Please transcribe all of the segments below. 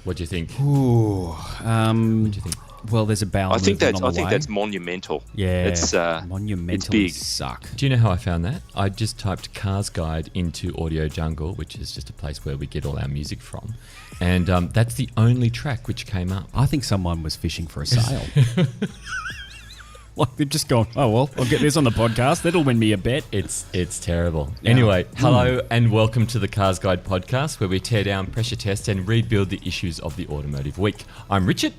What do you think? Ooh, What do you think? well, there's a bowel I think movement that's monumental. Yeah, it's monumentally big. suck. Do you know how I found that? I just typed CarsGuide into Audio Jungle, which is just a place where we get all our music from. And that's the only track which came up. I think someone was fishing for a sale. Like they've just gone, oh, well, I'll get this on the podcast. That'll win me a bet. It's terrible. Yeah. Anyway, hello and welcome to the Cars Guide podcast, where we tear down, pressure test and rebuild the issues of the automotive week. I'm Richard,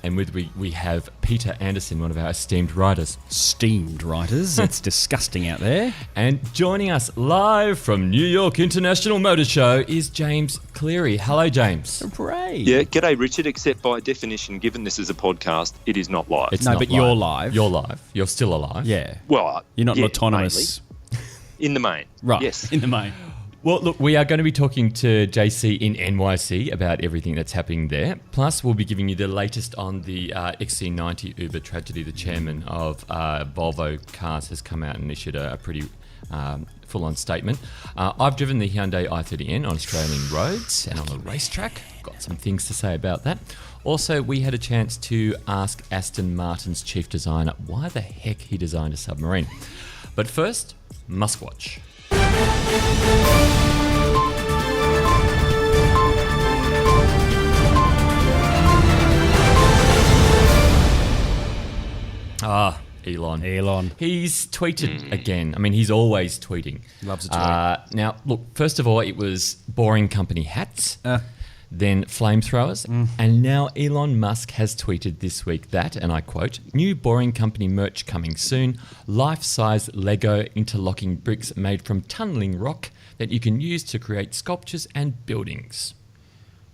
and with we have Peter Anderson, one of our esteemed writers. Steamed writers. It's disgusting out there. And joining us live from New York International Motor Show is James Cleary. Hello, James. Hooray. Yeah, g'day, Richard. Except by definition, given this is a podcast, it is not live. It's No, not but you're live. You're live. You're still alive. Yeah. well, You're not yeah, autonomous. mainly. In the main, Right. Yes. In the main. Well, look, we are going to be talking to JC in NYC about everything that's happening there. Plus, we'll be giving you the latest on the XC90 Uber tragedy. The chairman of Volvo Cars has come out and issued a pretty full-on statement. I've driven the Hyundai i30N on Australian roads and on a racetrack. Got some things to say about that. Also, we had a chance to ask Aston Martin's chief designer why the heck he designed a submarine. But first, Musk Watch. Elon. He's tweeted again. I mean, he's always tweeting. Loves a tweet. Now, look, first of all, it was Boring Company hats, then flamethrowers, and now Elon Musk has tweeted this week that, and I quote, "New Boring Company merch coming soon, life-size Lego interlocking bricks made from tunneling rock that you can use to create sculptures and buildings."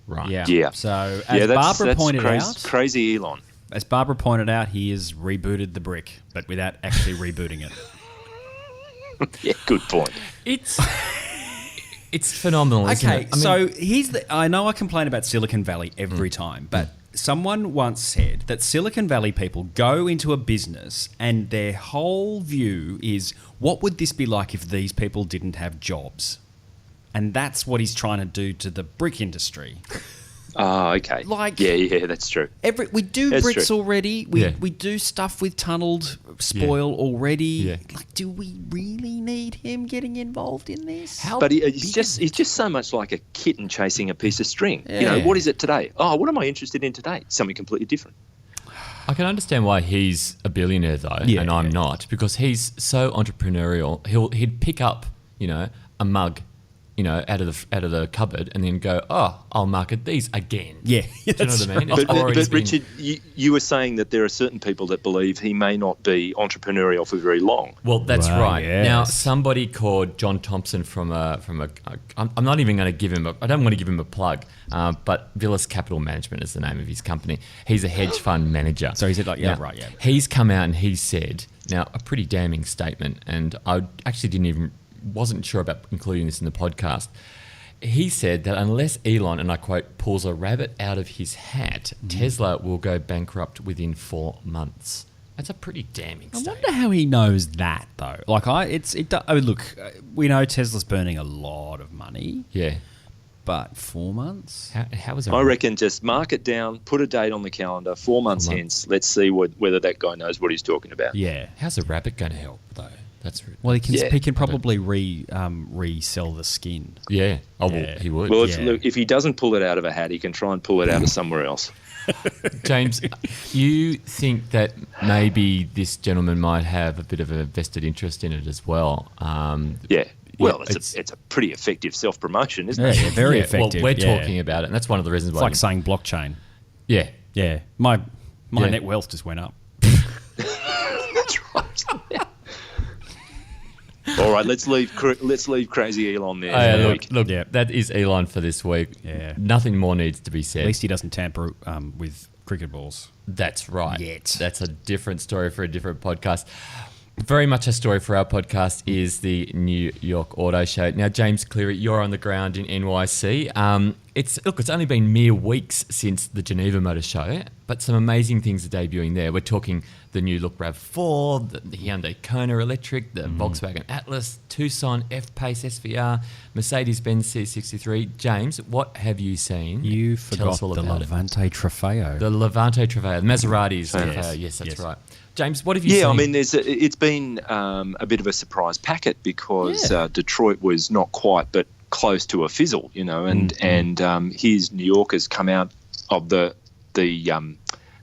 Right. Yeah. Yeah. So, as Barbara pointed out, crazy Elon. as Barbara pointed out, he has rebooted the brick, but without actually rebooting it. Yeah, good point. It's phenomenal, isn't Okay, it? I mean, so here's the. I know I complain about Silicon Valley every time, but someone once said that Silicon Valley people go into a business and their whole view is, what would this be like if these people didn't have jobs? And that's what he's trying to do to the brick industry. Okay. Like- yeah, that's true. We do That's bricks true. already. We do stuff with tunnelled spoil already. Yeah. Like, do we really need him getting involved in this? But he's just so much like a kitten chasing a piece of string. You know, Yeah. what is it today? Oh, what am I interested in today? Something completely different. I can understand why he's a billionaire though, Yeah. and I'm not, because he's so entrepreneurial. He'd pick up, a mug, out of the cupboard, and then go, "Oh, I'll market these again." Yeah, Do you know what I mean? But Richard, you were saying that there are certain people that believe he may not be entrepreneurial for very long. Well, that's Well, right. yes. Now, somebody called John Thompson from I'm not even going to give him I don't want to give him a plug, but Villas Capital Management is the name of his company. He's a hedge fund manager. So he said, like, yeah, Now, right, yeah. He's come out and he said, now, a pretty damning statement, and I actually wasn't sure about including this in the podcast. He said that unless Elon, and I quote, pulls a rabbit out of his hat, Tesla will go bankrupt within 4 months. That's a pretty damning I statement. wonder how he knows that though. Like look, we know Tesla's burning a lot of money, Yeah. but 4 months. How is it? I reckon just mark it down, put a date on the calendar, 4 months hence. Let's see whether that guy knows what he's talking about. Yeah. How's a rabbit going to help though? That's Well, he Yeah. can probably resell the skin. yeah. Oh, Yeah. well, he would. Well, Yeah. if he doesn't pull it out of a hat, he can try and pull it out of somewhere else. James, you think that maybe this gentleman might have a bit of a vested interest in it as well? Yeah. Well, Yeah, it's a pretty effective self-promotion, isn't Yeah, it? yeah, very yeah, effective. Well, we're yeah. talking about it, and that's one of the reasons It's why. like saying blockchain. Yeah. Yeah, my Yeah. net wealth just went up. That's right. All right, let's leave crazy Elon there. Oh, yeah, for the look, week. look, Yeah. that is Elon for this week. Yeah. Nothing more needs to be At said. least he doesn't tamper with cricket balls. That's right. Yet. That's a different story for a different podcast. Very much a story for our podcast is the New York Auto Show. Now, James Cleary, you're on the ground in NYC. It's only been mere weeks since the Geneva Motor Show, but some amazing things are debuting there. We're talking the new look RAV4, the Hyundai Kona Electric, the Volkswagen Atlas, Tucson F-Pace SVR, Mercedes-Benz C63. James, what have you seen? You forgot the Levante Trofeo. The Levante Trofeo, the Maserati's Trofeo. Yes, that's right. James, what have you seen? Yeah, I mean, it's been a bit of a surprise packet because Detroit was not quite, but close to a fizzle, and here's New York has come out of the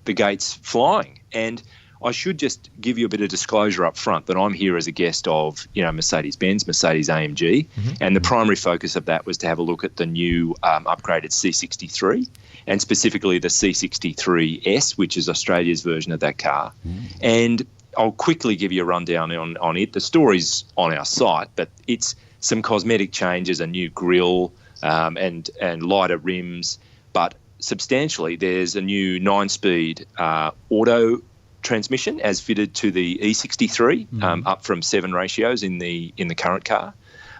gates flying. And I should just give you a bit of disclosure up front that I'm here as a guest of, Mercedes-Benz, Mercedes AMG, and the primary focus of that was to have a look at the new upgraded C63, and specifically the C63S, which is Australia's version of that car. And I'll quickly give you a rundown on it. The story's on our site, but it's some cosmetic changes, a new grille, and lighter rims, but substantially there's a new 9-speed auto transmission as fitted to the E63, up from 7 ratios in the current car.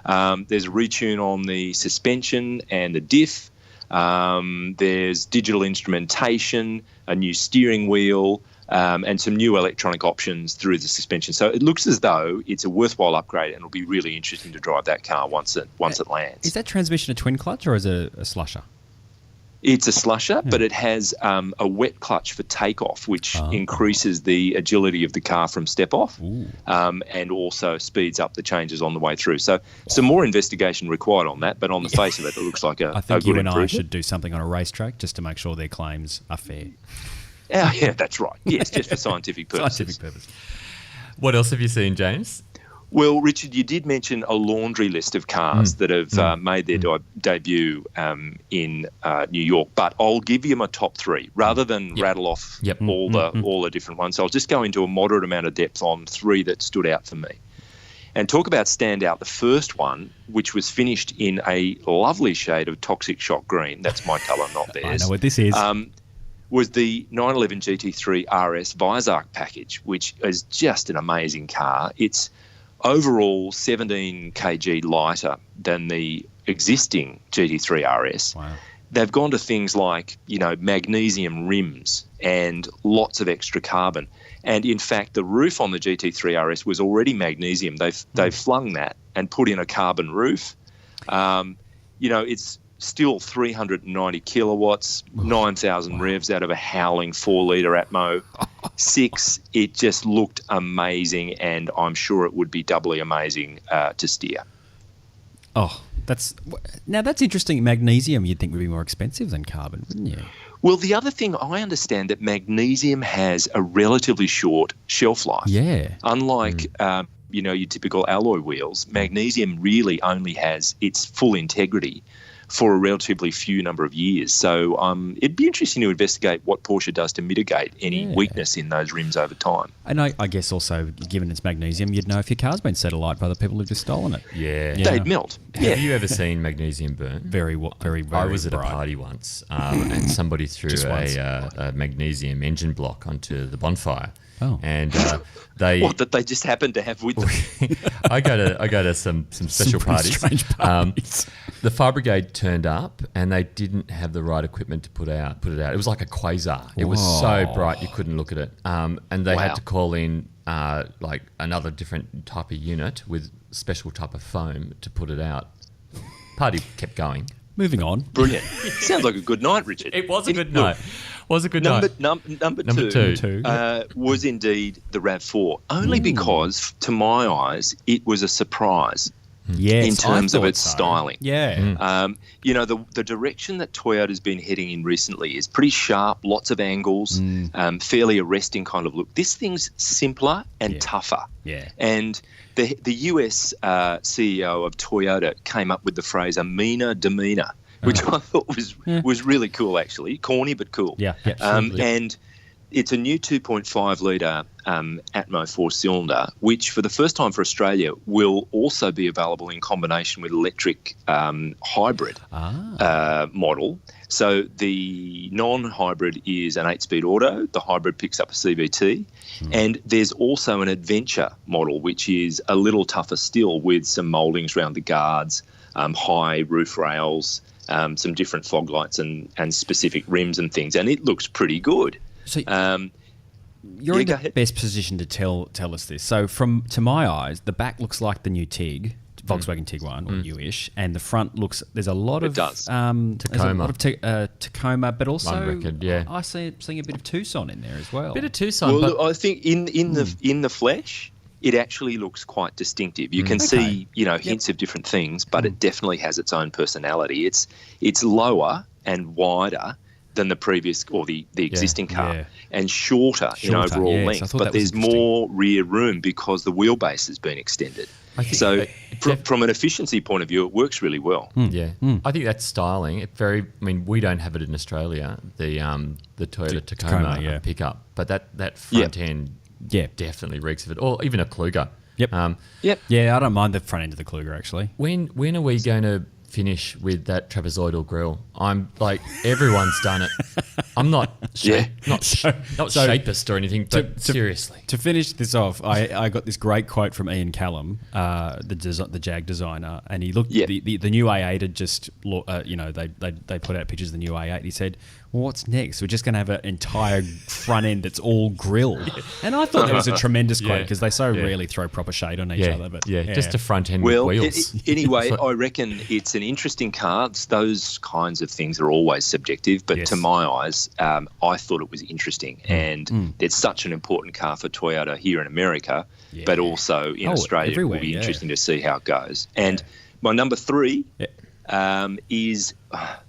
There's a retune on the suspension and the diff. There's digital instrumentation, a new steering wheel, and some new electronic options through the suspension. So it looks as though it's a worthwhile upgrade, and it'll be really interesting to drive that car once it lands. Is that transmission a twin clutch or is it a slusher? It's a slusher, but it has a wet clutch for takeoff, which increases the agility of the car from step-off, and also speeds up the changes on the way through. So some more investigation required on that, but on the face of it, it looks like a I think good you and improvement. I should do something on a racetrack just to make sure their claims are fair. Yeah, that's right. Yes, just for scientific purposes. What else have you seen, James? Well, Richard, you did mention a laundry list of cars that have made their debut in New York, but I'll give you my top 3 rather than rattle off all the different ones. So I'll just go into a moderate amount of depth on 3 that stood out for me. And talk about standout. The first one, which was finished in a lovely shade of toxic shock green, that's my colour, not theirs. I know what this is. Was the 911 GT3 RS Weissach package, which is just an amazing car. It's overall 17 kg lighter than the existing GT3 RS. Wow. They've gone to things like, magnesium rims and lots of extra carbon. And in fact, the roof on the GT3 RS was already magnesium. They've flung that and put in a carbon roof. It's still 390 kilowatts, 9,000 revs out of a howling 4-litre Atmo. 6, it just looked amazing, and I'm sure it would be doubly amazing to steer. Oh, that's interesting. Magnesium, you'd think would be more expensive than carbon, wouldn't you? Well, the other thing, I understand that magnesium has a relatively short shelf life. Yeah. Unlike your typical alloy wheels, magnesium really only has its full integrity for a relatively few number of years. So it'd be interesting to investigate what Porsche does to mitigate any weakness in those rims over time. And I guess also, given it's magnesium, you'd know if your car's been set alight by the people who've just stolen it. Yeah. They'd melt. Have you ever seen magnesium burn? Very, very, very I was at bright. a party once, and somebody threw a magnesium engine block onto the bonfire. Oh. And that they just happened to have with them. I go to some special parties. Strange parties. The fire brigade turned up and they didn't have the right equipment to put it out. It was like a quasar. It was so bright you couldn't look at it. And they had to call in like another different type of unit with special type of foam to put it out. Party kept going. Moving on. Brilliant. Sounds like a good night, Richard. It was a good night. Number two was indeed the RAV4, only because, to my eyes, it was a surprise. Yes, in terms of its styling. Yeah. The direction that Toyota's been heading in recently is pretty sharp, lots of angles, fairly arresting kind of look. This thing's simpler and tougher. Yeah. And the US CEO of Toyota came up with the phrase a meaner demeanor, which I thought was really cool, actually. Corny but cool. Yeah. And it's a new 2.5 litre Atmo 4-cylinder, which for the first time for Australia will also be available in combination with electric hybrid model. So the non-hybrid is an 8-speed auto. The hybrid picks up a CVT. And there's also an adventure model, which is a little tougher still with some mouldings around the guards, high roof rails, some different fog lights and specific rims and things. And it looks pretty good. So you're in the best position to tell us this. So to my eyes, the back looks like the new Tig, Volkswagen Tiguan, or newish, and the front looks. There's a lot of Tacoma. there's a lot of Tacoma, but also I seeing a bit of Tucson in there as well. Bit of Tucson. Well, but I think in the flesh, it actually looks quite distinctive. You can see, hints of different things, but it definitely has its own personality. It's lower and wider than the previous or the existing car, and shorter in overall length. But there's more rear room because the wheelbase has been extended. So from an efficiency point of view, it works really well. I think that's styling. We don't have it in Australia, the Toyota Tacoma pickup, but that front end definitely reeks of it, or even a Kluger. I don't mind the front end of the Kluger, actually. When are we going to finish with that trapezoidal grille? I'm like, everyone's done it. I'm not shapist or anything, but seriously. To finish this off, I got this great quote from Ian Callum, the Jag designer, and he looked the new A8 had just they put out pictures of the new A8. He said, well, what's next? We're just going to have an entire front end that's all grilled. And I thought that was a tremendous quote because they so rarely throw proper shade on each other. But just a front end with wheels. Anyway, I reckon it's an interesting car. Those kinds of things are always subjective, but to my eyes, I thought it was interesting. And it's such an important car for Toyota here in America, but also in Australia. It will be interesting to see how it goes. And my number 3 is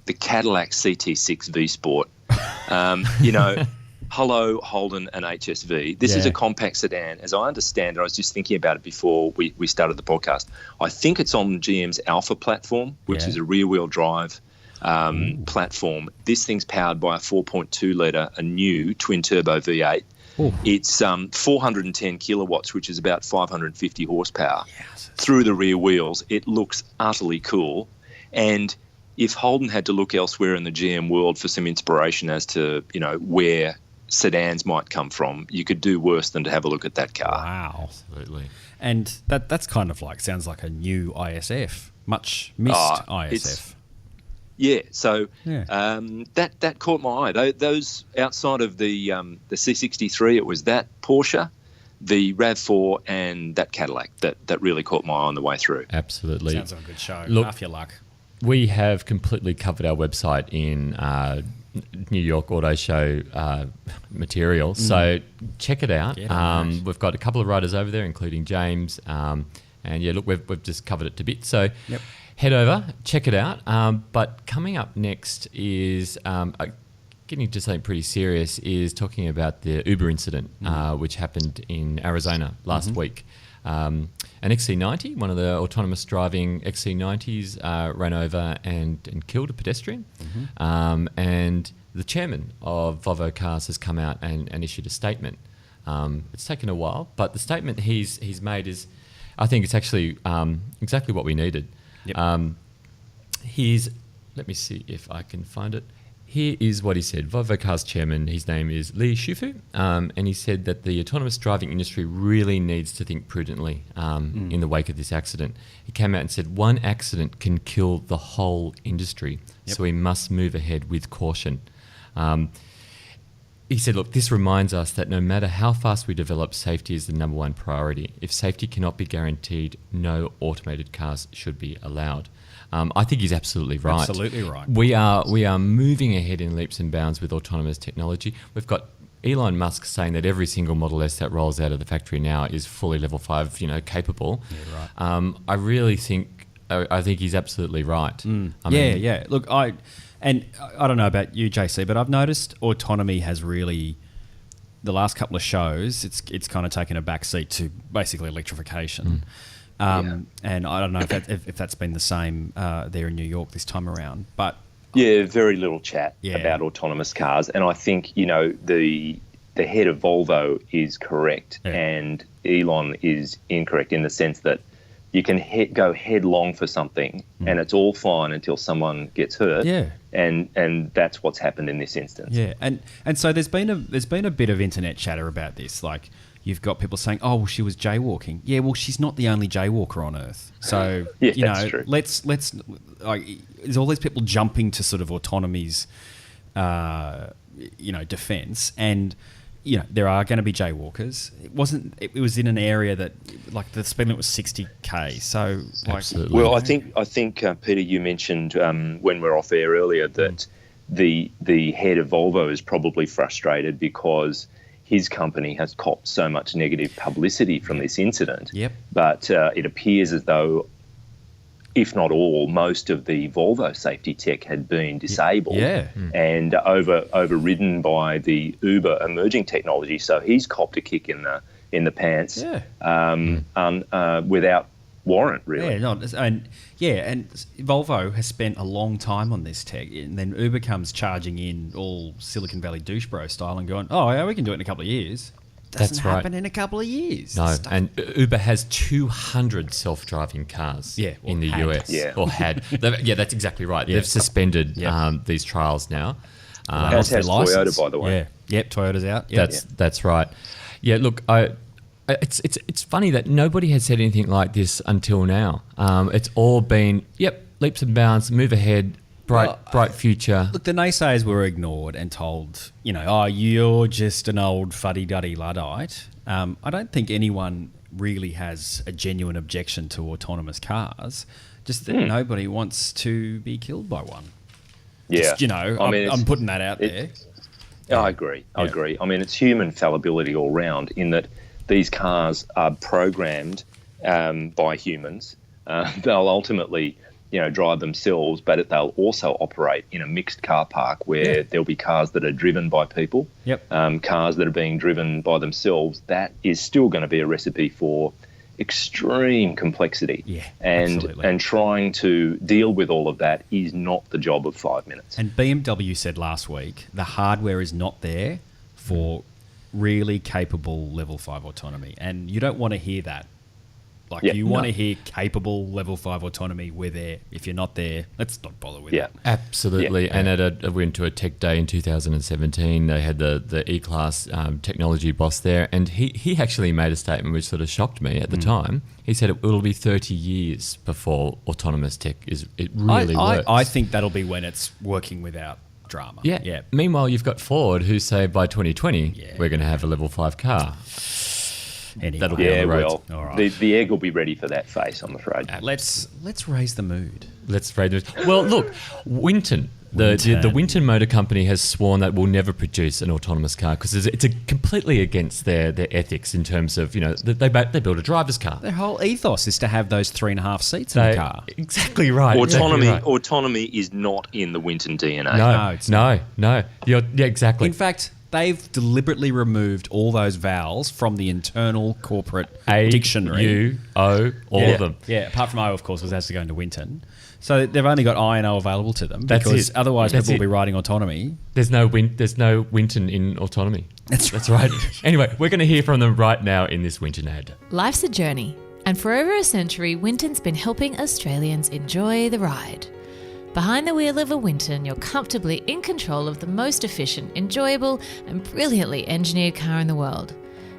the Cadillac CT6 V Sport. Hello, Holden and HSV. This is a compact sedan. As I understand it, I was just thinking about it before we started the podcast. I think it's on GM's Alpha platform, which is a rear-wheel drive platform. This thing's powered by a 4.2 litre, a new twin-turbo V8. Ooh. It's 410 kilowatts, which is about 550 horsepower. Through the rear wheels. It looks utterly cool. And if Holden had to look elsewhere in the GM world for some inspiration as to, where sedans might come from, you could do worse than to have a look at that car. Wow. Absolutely. And that's kind of sounds like a new ISF, much missed ISF. That caught my eye. Those outside of the C63, it was that Porsche, the RAV4, and that Cadillac that really caught my eye on the way through. Absolutely. Sounds like a good show. Look, half your luck. We have completely covered our website in New York Auto Show material, so check it out. We've got a couple of writers over there, including James, and we've just covered it to bits. So head over, check it out. But coming up next is getting to something pretty serious. Is talking about the Uber incident, which happened in Arizona last week. An XC90, one of the autonomous driving XC90s, ran over and killed a pedestrian. And the chairman of Volvo Cars has come out and issued a statement. It's taken a while, but the statement he's made is, I think it's actually exactly what we needed. Let me see if I can find it. Here is what he said. Volvo Cars chairman, his name is Li Shufu, and he said that the autonomous driving industry really needs to think prudently in the wake of this accident. He came out and said, one accident can kill the whole industry, so we must move ahead with caution. He said, look, this reminds us that no matter how fast we develop, safety is the number one priority. If safety cannot be guaranteed, no automated cars should be allowed. I think he's absolutely right. Absolutely right. We are moving ahead in leaps and bounds with autonomous technology. We've got Elon Musk saying that every single Model S that rolls out of the factory now is fully level 5, capable. Yeah, right. I think he's absolutely right. Look, I don't know about you, JC, but I've noticed autonomy has really, the last couple of shows, it's kind of taken a backseat to basically electrification. And I don't know if that's been the same there in New York this time around, but very little chat about autonomous cars, and I think the the head of Volvo is correct and Elon is incorrect in the sense that you can go headlong for something and it's all fine until someone gets hurt. Yeah. And that's what's happened in this instance. Yeah. And so there's been a bit of internet chatter about this. Like, you've got people saying, "Oh, well, she was jaywalking." Yeah, well, she's not the only jaywalker on Earth. So that's true. let's like, there's all these people jumping to sort of autonomy's defense, and there are going to be jaywalkers. It was in an area that, like, the speed limit was 60k. So, like, absolutely. Well, I think Peter, you mentioned when we were off air earlier that the head of Volvo is probably frustrated because his company has copped so much negative publicity from this incident. Yep. But it appears as though, if not all, most of the Volvo safety tech had been disabled and overridden by the Uber emerging technology. So he's copped a kick in the pants without warrant, really. And Volvo has spent a long time on this tech, and then Uber comes charging in all Silicon Valley douche bro style and going, "Oh, yeah, we can do it in a couple of years." Doesn't happen in a couple of years. No, and Uber has 200 self-driving cars in the US. Yeah. Or had. That's exactly right. Yeah. They've suspended these trials now. As has Toyota, by the way. Yeah. Yep, Toyota's out. Yep. That's right. Yeah, look, it's funny that nobody has said anything like this until now. It's all been, leaps and bounds, move ahead, bright future. Look, the naysayers were ignored and told, you're just an old fuddy-duddy Luddite. I don't think anyone really has a genuine objection to autonomous cars, just that nobody wants to be killed by one. Yeah. Just, I'm putting that out there. I agree. I agree. I mean, it's human fallibility all round in that these cars are programmed by humans. They'll ultimately drive themselves, but they'll also operate in a mixed car park where there'll be cars that are driven by people, cars that are being driven by themselves. That is still going to be a recipe for extreme complexity. Yeah, absolutely. And trying to deal with all of that is not the job of 5 minutes. And BMW said last week the hardware is not there for really capable level 5 autonomy. And you don't want to hear that. Like, you want to hear capable level 5 autonomy. We're there. If you're not there, let's not bother with it. Absolutely. Yeah. And I went to a tech day in 2017. They had the E-Class technology boss there, and he actually made a statement which sort of shocked me at the time. He said it'll be 30 years before autonomous tech really works. I think that'll be when it's working without drama. Yeah. Meanwhile, you've got Ford who say by 2020 we're going to have a level 5 car. Anyway. That'll be on the road. Well, all right. the egg will be ready for that face, I'm afraid. Let's raise the mood. Well, look, Winton. The Winton Motor Company has sworn that will never produce an autonomous car because it's completely against their ethics in terms of, they build a driver's car. Their whole ethos is to have those 3.5 seats in the car. Exactly right. Autonomy is not in the Winton DNA. No, it's not. No. Yeah, exactly. In fact, they've deliberately removed all those vowels from the internal corporate dictionary. U-O, all of them. Yeah, apart from O, of course, was has to go into Winton. So they've only got I and O available to them otherwise people will be writing autonomy. There's no Winton in autonomy. That's right. Anyway, we're going to hear from them right now in this Winton ad. Life's a journey, and for over a century, Winton's been helping Australians enjoy the ride. Behind the wheel of a Winton, you're comfortably in control of the most efficient, enjoyable, and brilliantly engineered car in the world.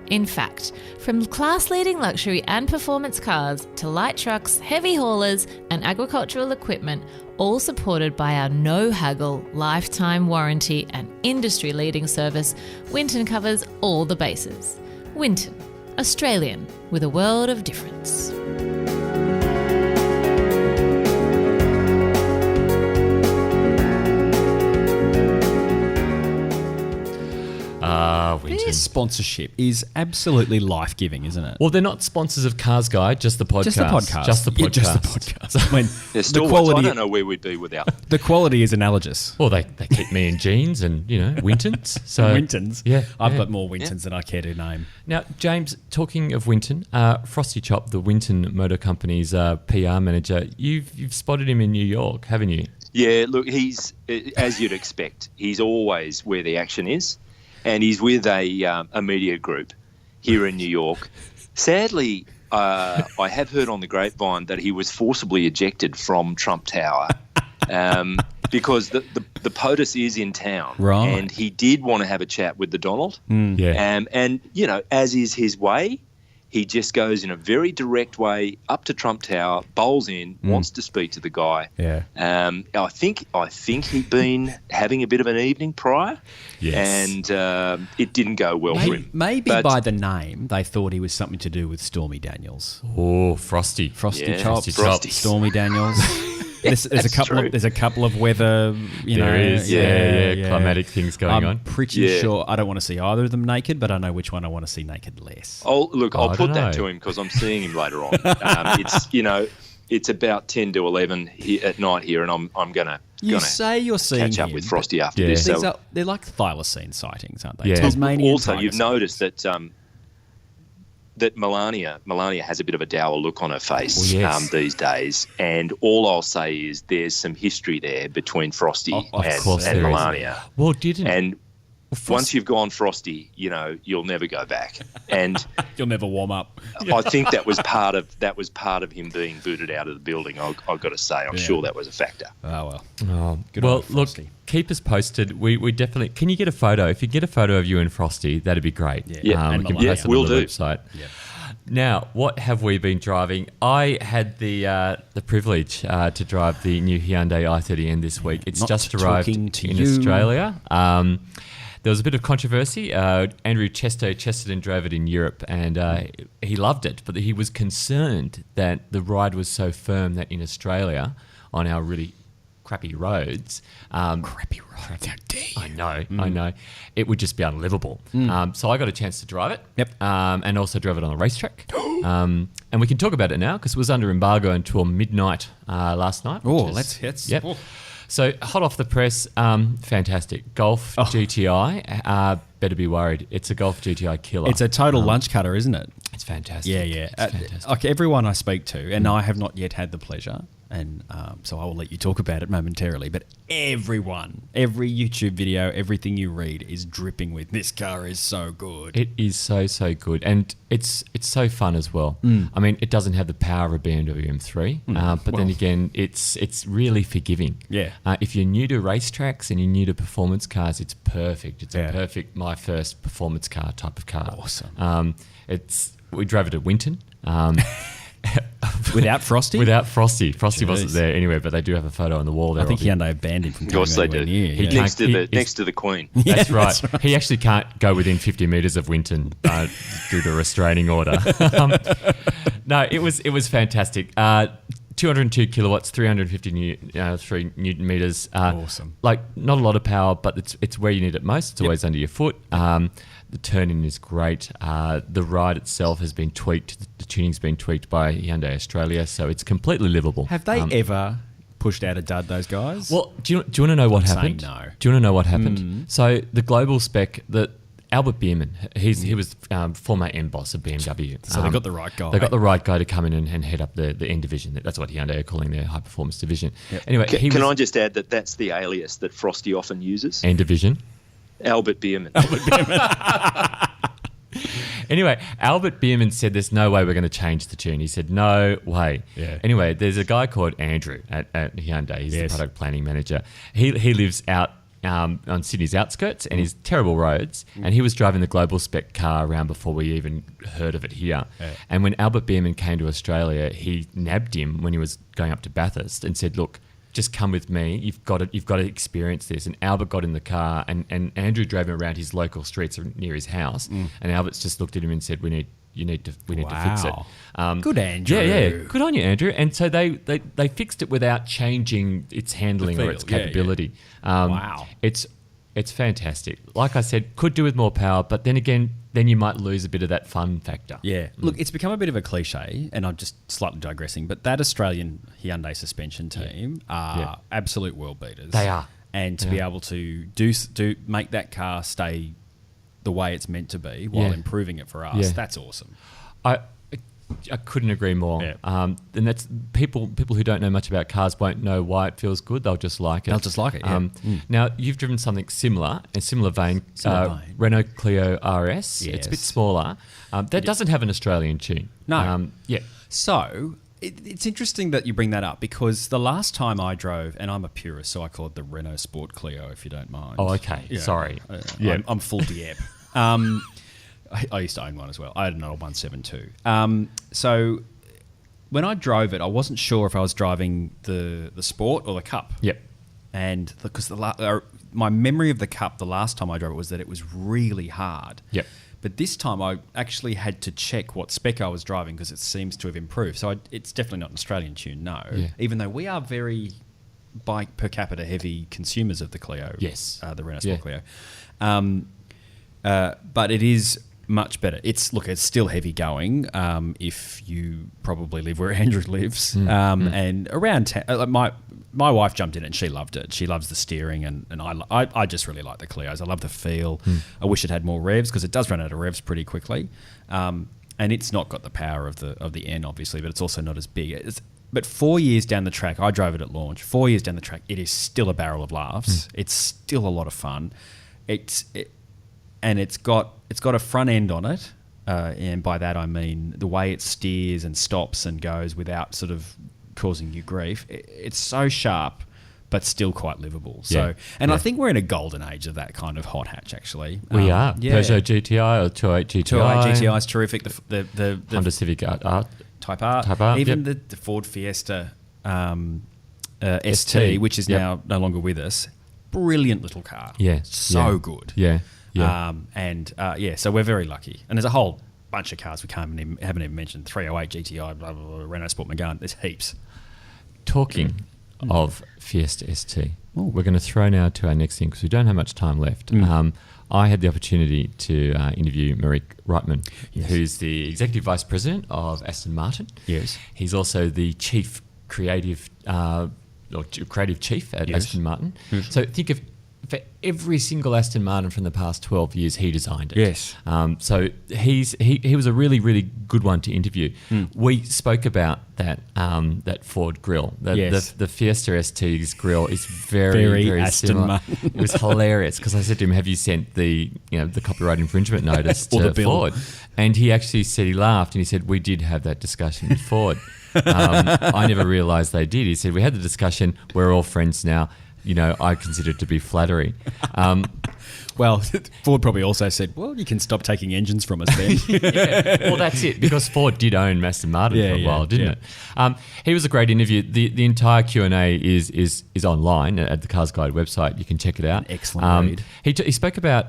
In fact, from class-leading luxury and performance cars to light trucks, heavy haulers, and agricultural equipment, all supported by our no-haggle, lifetime warranty and industry-leading service, Winton covers all the bases. Winton, Australian with a world of difference. Winton. Their sponsorship is absolutely life-giving, isn't it? Well, they're not sponsors of CarsGuide, just the podcast. Just the podcast. Just the podcast. Yeah, just the podcast. I mean, the quality, I don't know where we'd be without. The quality is analogous. Well, they keep me in jeans and, Wintons. So, Wintons? Yeah. I've got more Wintons than I care to name. Now, James, talking of Winton, Frosty Chop, the Winton Motor Company's PR manager, you've spotted him in New York, haven't you? Yeah, look, he's, as you'd expect, he's always where the action is. and he's with a media group here in New York. Sadly, I have heard on the grapevine that he was forcibly ejected from Trump Tower because the POTUS is in town, right? And he did want to have a chat with the Donald, Yeah. and as is his way. He just goes in a very direct way up to Trump Tower, bowls in, wants to speak to the guy. Yeah. I think he'd been having a bit of an evening prior, Yes. and it didn't go well for him. Maybe But- by the name, they thought he was something to do with Stormy Daniels. Oh, Frosty. Frosty Yeah, Chops, Frosty. Stormy Daniels. There's a couple of weather, There is, yeah, climatic things going on. I'm pretty sure I don't want to see either of them naked, but I know which one I want to see naked less. I'll I put don't that know. to him because I'm seeing him later on. It's about 10 to 11 at night here, and I'm gonna You say you're seeing catch up him, with Frosty after Yeah. this. These So they're like thylacine sightings, aren't they? Yeah. Tasmanian also, tiger you've sightings. noticed that Melania has a bit of a dour look on her face Oh, yes. these days, and all I'll say is there's some history there between Frosty Of and course there is. Melania. Well, didn't And once you've gone Frosty, you'll never go back. And You'll never warm up. I think that was part of him being booted out of the building. I've got to say, I'm sure that was a factor. Oh well. Oh, Good well, old look, Frosty. keep us posted. We definitely. Can you get a photo? If you get a photo of you and Frosty, that'd be great. Yeah. And we can Melania. post it Will on the do. website. Yeah. Now, what have we been driving? I had the privilege to drive the new Hyundai i30N this week. It's Not just arrived talking to in you. Australia. There was a bit of controversy. Andrew Chesterton drove it in Europe, and he loved it, but he was concerned that the ride was so firm that in Australia, on our really crappy roads, Crappy roads. I know. It would just be unlivable. So I got a chance to drive it. Yep. And also drove it on the racetrack. And we can talk about it now because it was under embargo until midnight last night. Oh, which is- let's. Yep. Oh. So hot off the press, fantastic. Golf GTI, better be worried. It's a Golf GTI killer. It's a total lunch cutter, isn't it? It's fantastic. Yeah. It's fantastic. Like everyone I speak to, and I have not yet had the pleasure, and so I will let you talk about it momentarily. But everyone, every YouTube video, everything you read is dripping with this car is so good. It is so good, and it's so fun as well. I mean, it doesn't have the power of a BMW M3, but then again, it's really forgiving. Yeah. If you're new to racetracks and you're new to performance cars, it's perfect. It's Yeah. a perfect my first performance car type of car. Awesome. We drove it at Winton. Without Frosty? Without Frosty. Frosty Jeez. wasn't there anyway, but they do have a photo on the wall there. I think of him. Hyundai banned him from Of coming course they anywhere do. near. He yeah. can't- Next to the Queen. That's Yeah, right. that's right. He actually can't go within 50 metres of Winton due to a restraining order. No, it was fantastic. 202 kilowatts, 353 newton meters. Awesome. Like not a lot of power, but it's where you need it most. It's always under your foot. The turn-in is great. The ride itself has been tweaked. The tuning's been tweaked by Hyundai Australia, so it's completely livable. Have they ever pushed out a dud, those guys? Well, do you want to know what I'm happened? saying no. Do you want to know what happened? So the global spec, Albert Bierman, he was former N boss of BMW. So they got the right guy. They got the right guy to come in and head up the N division. That's what Hyundai are calling their high performance division. Anyway, Can I just add that that's the alias that Frosty often uses? N division. Albert Bierman. Anyway, Albert Bierman said there's no way we're going to change the tune. He said, no way. Yeah. Anyway, there's a guy called Andrew at Hyundai. He's Yes. the product planning manager. He lives out on Sydney's outskirts and he's terrible roads. And he was driving the global spec car around before we even heard of it here. Yeah. And when Albert Bierman came to Australia, he nabbed him when he was going up to Bathurst and said, look, just come with me. You've got to experience this. And Albert got in the car, and Andrew drove him around his local streets near his house. And Albert's just looked at him and said, "We need to fix it." Wow. Good, Andrew. Yeah. Good on you, Andrew. And so they fixed it without changing its handling The or feel, its yeah, yeah. capability. Wow. It's fantastic. Like I said, could do with more power, but then again, then you might lose a bit of that fun factor. Yeah. Look, it's become a bit of a cliche, and I'm just slightly digressing, but that Australian Hyundai suspension team are absolute world beaters. They are. And to be able to make that car stay the way it's meant to be while Yeah. improving it for us, Yeah. that's awesome. I couldn't agree more. Yeah. And that's people who don't know much about cars won't know why it feels good. They'll just like it. They'll just like it, yeah. Now, you've driven something similar, in similar vein, Renault Clio RS. It's a bit Yes. smaller. That doesn't have an Australian tune. No. Yeah. So it's interesting that you bring that up because the last time I drove, and I'm a purist, so I call it the Renault Sport Clio, if you don't mind. Oh, okay. Yeah. Sorry. I'm full Dieppe. I used to own one as well. I had an old 172. So when I drove it, I wasn't sure if I was driving the Sport or the Cup. Yep. And because my memory of the Cup the last time I drove it was that it was really hard. Yep. But this time I actually had to check what spec I was driving because it seems to have improved. So it's definitely not an Australian tune, no. Yeah. Even though we are very bike per capita heavy consumers of the Clio. Yes. The Renault Sport Clio. But it is much better. It's still heavy going if you probably live where Andrew lives. And around town, my wife jumped in it and she loved it. She loves the steering and I just really like the Clios. I love the feel. I wish it had more revs because it does run out of revs pretty quickly. And it's not got the power of the N, obviously, but it's also not as big. But 4 years down the track, I drove it at launch. 4 years down the track, it is still a barrel of laughs. It's still a lot of fun. And it's got a front end on it, and by that I mean the way it steers and stops and goes without sort of causing you grief. It's so sharp, but still quite livable. So, I think we're in a golden age of that kind of hot hatch. Actually, We are. Peugeot GTI or 208 GTI. 208 GTI is terrific. The Honda Civic Art. Type R. Type R, Even the Ford Fiesta ST, which is now no longer with us. Brilliant little car. Yeah. So good. Yeah. So we're very lucky. And there's a whole bunch of cars we haven't even mentioned. 308 GTI, blah, blah, blah, Renault Sport Megane. There's heaps. Talking of Fiesta ST, we're going to throw now to our next thing because we don't have much time left. I had the opportunity to interview Marique Reitman, who's the Executive Vice President of Aston Martin. Yes. He's also the Chief Creative Chief at Aston Martin. So think of for every single Aston Martin from the past 12 years, he designed it. Yes. So he was a really, really good one to interview. We spoke about that Ford grille. The Fiesta ST's grille is very, very Aston similar. Martin. It was hilarious because I said to him, "Have you sent the copyright infringement notice Or to the bill. Ford?" And he actually said he laughed and he said, "We did have that discussion with Ford." I never realised they did. He said, "We had the discussion. We're all friends now. I consider it to be flattery." Well, Ford probably also said, well, you can stop taking engines from us then. Well, that's it, because Ford did own Aston Martin for a while, didn't it? He was a great interview. The entire Q&A is online at the CarsGuide website. You can check it out. An excellent read. He spoke about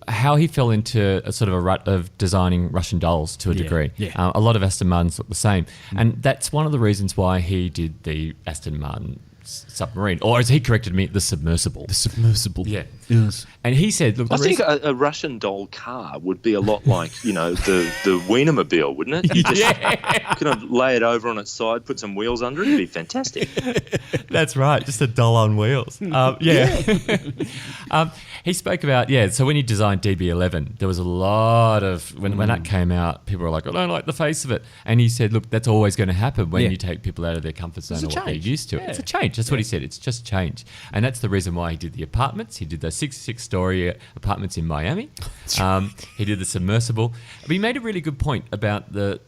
how he fell into a sort of a rut of designing Russian dolls to a degree. Yeah. A lot of Aston Martins look the same. And that's one of the reasons why he did the Aston Martin submarine, or as he corrected me, the submersible. The submersible. Yeah. Yes. And he said, look, I think a Russian doll car would be a lot like, the Wienermobile, wouldn't it? You just kind of lay it over on its side, put some wheels under it. It'd be fantastic. That's right, just a doll on wheels. He spoke about, so when he designed DB11, there was a lot of, when that came out, people were like, I don't like the face of it. And he said, look, that's always going to happen when you take people out of their comfort zone or what they're used to. It's a change. That's what he said. It's just change. And that's the reason why he did the apartments. He did those 66-story apartments in Miami. He did the submersible. But he made a really good point about the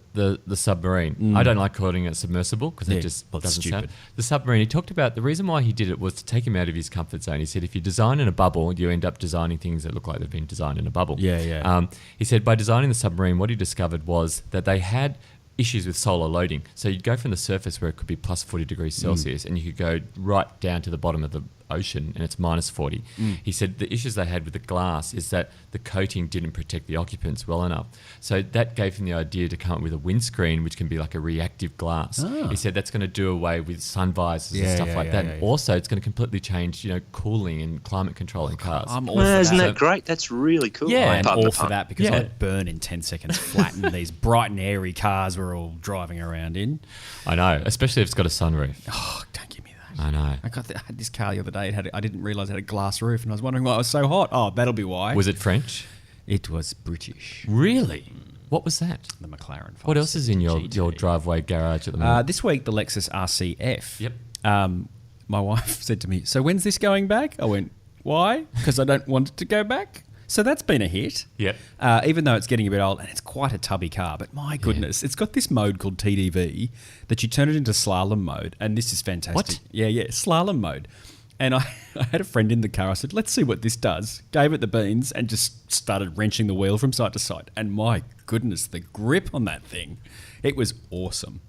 submarine. I don't like calling it submersible because it just doesn't sound. The submarine, he talked about the reason why he did it was to take him out of his comfort zone. He said if you design in a bubble, you end up designing things that look like they've been designed in a bubble. He said by designing the submarine, what he discovered was that they had issues with solar loading. So you'd go from the surface where it could be plus 40 degrees Celsius and you could go right down to the bottom of the ocean and it's minus 40. He said the issues they had with the glass is that the coating didn't protect the occupants well enough. So that gave him the idea to come up with a windscreen which can be like a reactive glass. He said that's going to do away with sun visors and stuff like that. And also it's going to completely change, cooling and climate control in cars. I'm all for that. Isn't that great? That's really cool. I'm all for that because I'd burn in 10 seconds flat in these bright and airy cars we're all driving around in. I know, especially if it's got a sunroof. Oh, don't give me that. I know. I had this car the other day. I didn't realise it had a glass roof, and I was wondering why it was so hot. Oh, that'll be why. Was it French? It was British. Really? What was that? The McLaren. What else is in your GT. driveway garage at the moment? This week, the Lexus RCF. Yep. My wife said to me, "So when's this going back?" I went, "Why? Because I don't want it to go back." So that's been a hit. Yep. Even though it's getting a bit old, and it's quite a tubby car, but my goodness, it's got this mode called TDV that you turn it into slalom mode, and this is fantastic. What? Yeah, slalom mode. And I had a friend in the car. I said, "Let's see what this does." Gave it the beans and just started wrenching the wheel from side to side. And my goodness, the grip on that thing, it was awesome.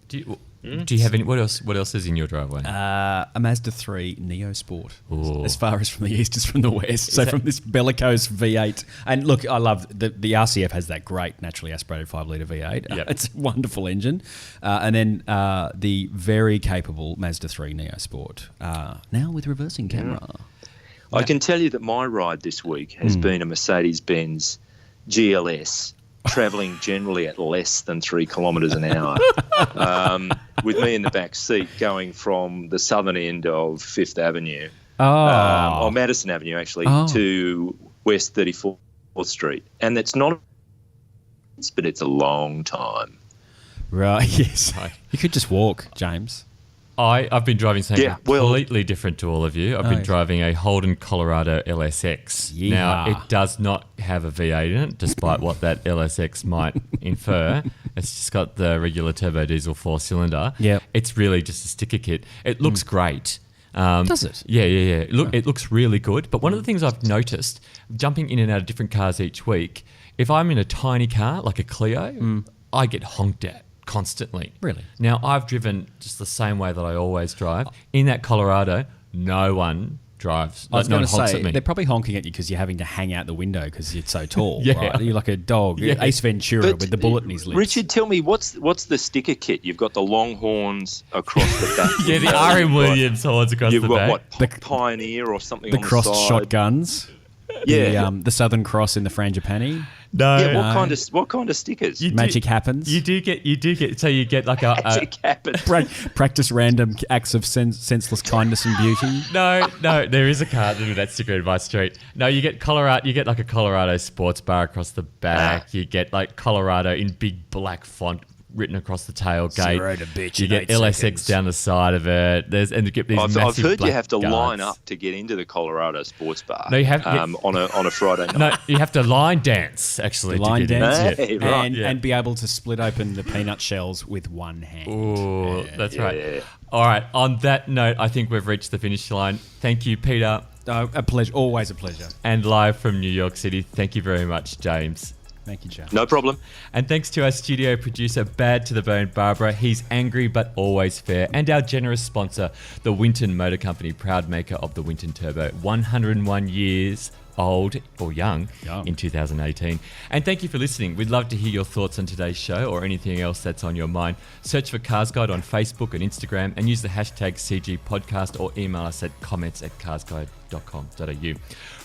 Do you have any? What else is in your driveway? A Mazda 3 Neo Sport. Ooh. As far as from the east as from the west. So from this bellicose V8. And look, I love the RCF has that great naturally aspirated 5-litre V8. Yep. It's a wonderful engine. And then the very capable Mazda 3 Neo Sport. Now with reversing camera. I can tell you that my ride this week has been a Mercedes-Benz GLS, travelling generally at less than 3 kilometres an hour, with me in the back seat going from the southern end of Fifth Avenue, or Madison Avenue actually, to West 34th Street. And it's not, but it's a long time. Right, yes. Right. You could just walk, James. I've been driving something Yeah, well- completely different to all of you. I've been driving a Holden Colorado LSX. Yeehaw. Now, it does not have a V8 in it, despite what that LSX might infer. It's just got the regular turbo diesel 4-cylinder. Yep. It's really just a sticker kit. It looks great. Does it? Yeah. It looks really good. But one of the things I've noticed, jumping in and out of different cars each week, if I'm in a tiny car, like a Clio, I get honked at constantly. Really? Now, I've driven just the same way that I always drive. In that Colorado, no one drives. I was no going one to honks say, at me. they're probably honking at you because you're having to hang out the window because you're so tall. Yeah. Right? You're like a dog. Yeah. Ace Ventura with the bullet in his lips. Richard, tell me, what's the sticker kit? You've got the Longhorns across the back. Yeah, the R.M. Williams horns across You've the got back. what, Pioneer or something the on the crossed side? shotguns. Yeah. The Southern Cross in the Frangipani. No. Yeah, what kind of stickers? Magic happens. You do get. So you get like a Magic happens. Practice random acts of senseless kindness and beauty. No, there is a car with that sticker in my street. No, you get Colorado. You get like a Colorado sports bar across the back. You get like Colorado in big black font written across the tailgate. 0 to bitch You in get 8 LSX seconds. down the side of it. And you get these I've massive heard you black have to line guards. up to get into the Colorado sports bar. No, you have- on a Friday night. No, you have to line dance actually. Line to get dance. in. Hey, right. And be able to split open the peanut shells with one hand. Ooh, that's right. Yeah. All right. On that note, I think we've reached the finish line. Thank you, Peter. A pleasure. Always a pleasure. And live from New York City, thank you very much, James. Thank you, Joe. No problem. And thanks to our studio producer, Bad to the Bone Barbara. He's angry but always fair. And our generous sponsor, the Winton Motor Company, proud maker of the Winton Turbo. 101 years old or young in 2018. And thank you for listening. We'd love to hear your thoughts on today's show or anything else that's on your mind. Search for CarsGuide on Facebook and Instagram and use the hashtag CGPodcast or email us at comments@carsguide.com.au.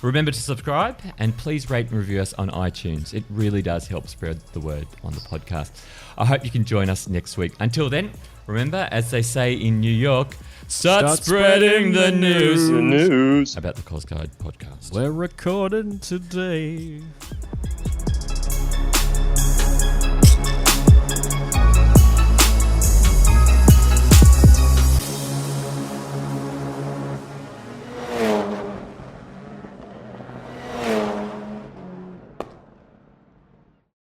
Remember to subscribe and please rate and review us on iTunes. It really does help spread the word on the podcast. I hope you can join us next week. Until then, remember, as they say in New York, start spreading the news The news. about the CarsGuide podcast. We're recording today.